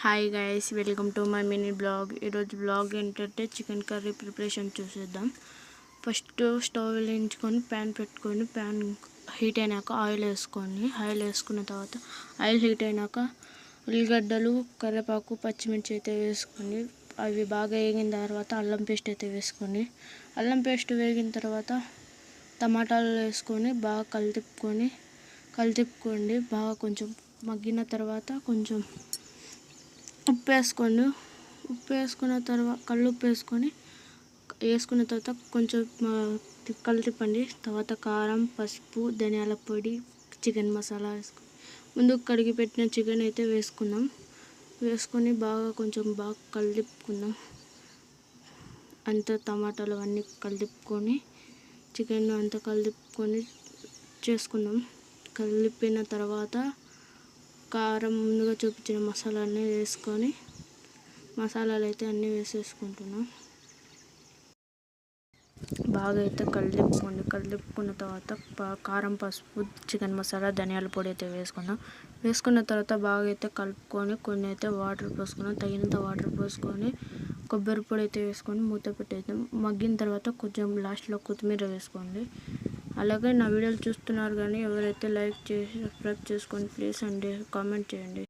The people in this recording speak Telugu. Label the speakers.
Speaker 1: Hi guys, welcome to my mini blog. ఈరోజు బ్లాగ్ ఏంటంటే చికెన్ కర్రీ ప్రిపరేషన్ చూసేద్దాం. ఫస్ట్ స్టవ్ వెలిగించుకొని ప్యాన్ పెట్టుకొని ప్యాన్ హీట్ అయినాక ఆయిల్ వేసుకున్న తర్వాత ఆయిల్ హీట్ అయినాక ఉల్లిగడ్డలు, కరివేపాకు, పచ్చిమిర్చి అయితే వేసుకొని అవి బాగా వేగిన తర్వాత అల్లం పేస్ట్ అయితే వేసుకొని అల్లం పేస్ట్ వేగిన తర్వాత టమాటాలు వేసుకొని బాగా కలితిప్పుకోండి. బాగా కొంచెం మగ్గిన తర్వాత కొంచెం ఉప్పు వేసుకున్న తర్వాత కల్లుప్పు వేసుకున్న తర్వాత కొంచెం కలిపండి. తర్వాత కారం, పసుపు, ధనియాల పొడి, చికెన్ మసాలా వేసుకొని ముందు కడిగి పెట్టిన చికెన్ అయితే వేసుకొని బాగా కలిపుకుందాం. అంతా టమాటాలు అన్నీ కలిపుకొని చికెన్ అంతా కలిపుకొని చేసుకుందాం. కలిపిన తర్వాత కారం ముందుగా చూపించిన మసాలాలు అయితే అన్నీ వేసేసుకుంటున్నాం. బాగా అయితే కలిపుకున్న తర్వాత కారం, పసుపు, చికెన్ మసాలా, ధనియాల పొడి అయితే వేసుకున్న తర్వాత బాగా అయితే కలుపుకొని కొన్ని అయితే వాటర్ పోసుకున్నాం. తగినంత వాటర్ పోసుకొని కొబ్బరి పొడి అయితే వేసుకొని మూత పెట్టేద్దాం. మగ్గిన తర్వాత కొంచెం లాస్ట్లో కొత్తిమీర వేసుకోండి. అలాగే నా వీడియోలు చూస్తున్నారు కానీ ఎవరైతే లైక్ చేసి సబ్స్క్రైబ్ చేసుకోండి ప్లీజ్ అండి, కామెంట్ చేయండి.